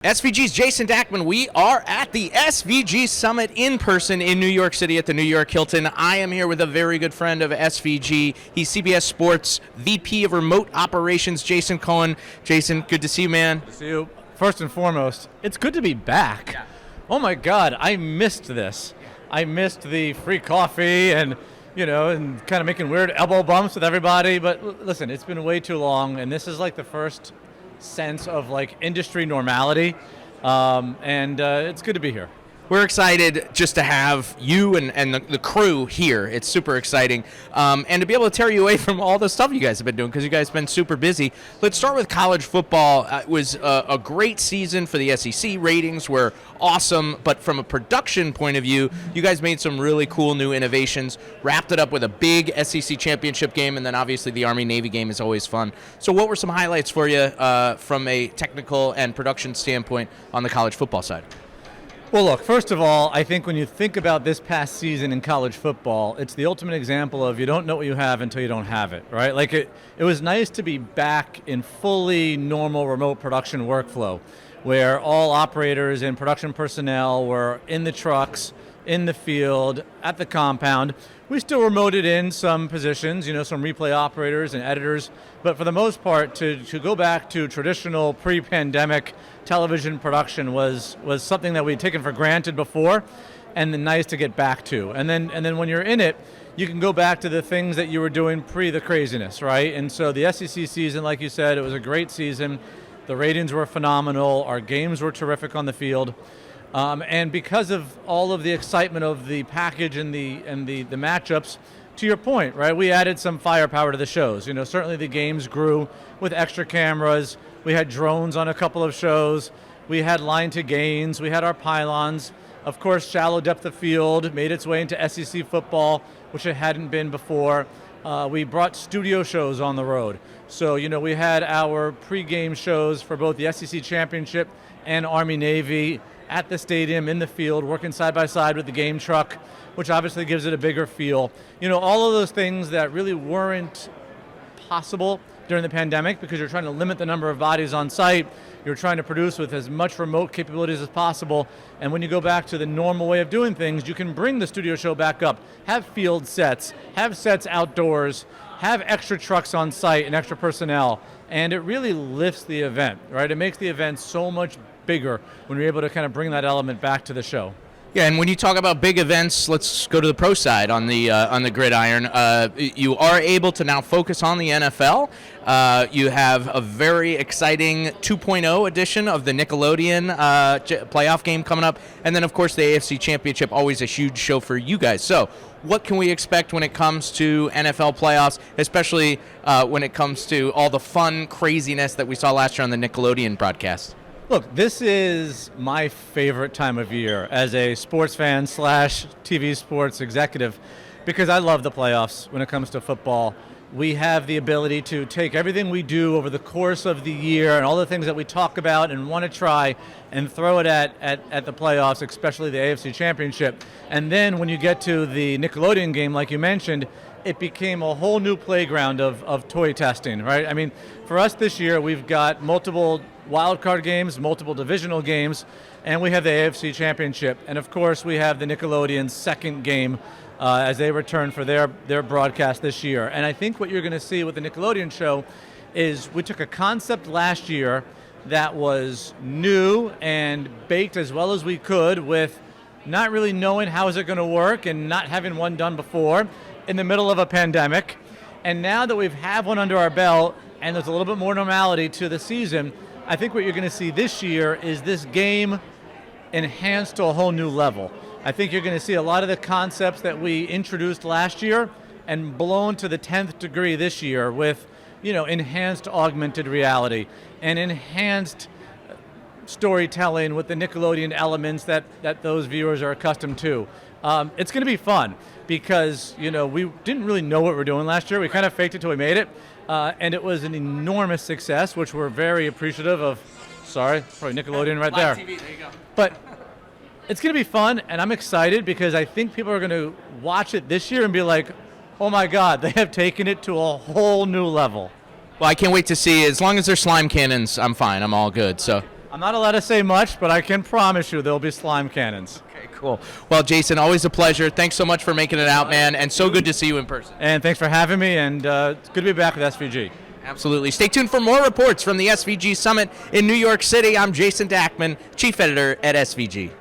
SVG's Jason Dachman. We are at the SVG Summit in person in New York City at the New York Hilton. I am here with a very good friend of SVG. He's CBS Sports VP of Remote Operations, Jason Cohen. Jason, good to see you, man. Good to see you. First and foremost, it's good to be back. Yeah. Oh my God, I missed this. I missed the free coffee and kind of making weird elbow bumps with everybody. But listen, it's been way too long, and this is like the first sense of like industry normality, and it's good to be here. We're excited just to have you and the crew here. It's super exciting, and to be able to tear you away from all the stuff you guys have been doing because you guys have been super busy. Let's start with college football. It was a great season for the SEC. Ratings were awesome, but from a production point of view, you guys made some really cool new innovations, wrapped it up with a big SEC Championship game, and then obviously the Army-Navy game is always fun. So what were some highlights for you from a technical and production standpoint on the college football side? Well, look, first of all, I think when you think about this past season in college football, it's the ultimate example of you don't know what you have until you don't have it, right? Like it was nice to be back in fully normal remote production workflow where all operators and production personnel were in the trucks, in the field, at the compound. We still remoted in some positions, some replay operators and editors, but for the most part, to go back to traditional pre-pandemic television production was something that we'd taken for granted before, and then nice to get back to. And then when you're in it, you can go back to the things that you were doing pre the craziness, right? And so the SEC season, like you said, it was a great season. The ratings were phenomenal. Our games were terrific on the field. And because of all of the excitement of the package and the matchups, to your point, right, we added some firepower to the shows. Certainly the games grew with extra cameras. We had drones on a couple of shows. We had line to gains. We had our pylons. Of course, shallow depth of field made its way into SEC football, which it hadn't been before. We brought studio shows on the road. So, we had our pregame shows for both the SEC Championship and Army-Navy at the stadium, in the field, working side by side with the game truck, which obviously gives it a bigger feel. All of those things that really weren't possible during the pandemic because you're trying to limit the number of bodies on site. You're trying to produce with as much remote capabilities as possible. And when you go back to the normal way of doing things, you can bring the studio show back up, have field sets, have sets outdoors, have extra trucks on site and extra personnel. And it really lifts the event, right? It makes the event so much bigger when you're able to kind of bring that element back to the show. Yeah, and when you talk about big events, let's go to the pro side on the gridiron. You are able to now focus on the NFL. You have a very exciting 2.0 edition of the Nickelodeon playoff game coming up, and then of course the AFC Championship, always a huge show for you guys. So what can we expect when it comes to NFL playoffs, especially when it comes to all the fun craziness that we saw last year on the Nickelodeon broadcast? Look, this is my favorite time of year as a sports fan / TV sports executive because I love the playoffs when it comes to football. We have the ability to take everything we do over the course of the year and all the things that we talk about and want to try and throw it at the playoffs, especially the AFC Championship. And then when you get to the Nickelodeon game, like you mentioned, it became a whole new playground of toy testing, right? I mean, for us this year, we've got multiple wildcard games, multiple divisional games, and we have the AFC Championship. And of course, we have the Nickelodeon's second game as they return for their broadcast this year. And I think what you're going to see with the Nickelodeon show is we took a concept last year that was new and baked as well as we could with not really knowing how is it going to work and not having one done before in the middle of a pandemic. And now that we have one under our belt and there's a little bit more normality to the season, I think what you're going to see this year is this game enhanced to a whole new level. I think you're going to see a lot of the concepts that we introduced last year and blown to the 10th degree this year with, enhanced augmented reality and enhanced storytelling with the Nickelodeon elements that those viewers are accustomed to. It's going to be fun because, we didn't really know what we were doing last year. We kind of faked it till we made it. And it was an enormous success, which we're very appreciative of. Sorry, probably Nickelodeon right there. TV, there you go. But it's going to be fun, and I'm excited because I think people are going to watch it this year and be like, oh my God, they have taken it to a whole new level. Well, I can't wait to see. As long as they're slime cannons, I'm fine. I'm all good. So I'm not allowed to say much, but I can promise you there'll be slime cannons. Okay, cool. Well, Jason, always a pleasure. Thanks so much for making it out, man, and so good to see you in person. And thanks for having me, and it's good to be back with SVG. Absolutely. Stay tuned for more reports from the SVG Summit in New York City. I'm Jason Dachman, Chief Editor at SVG.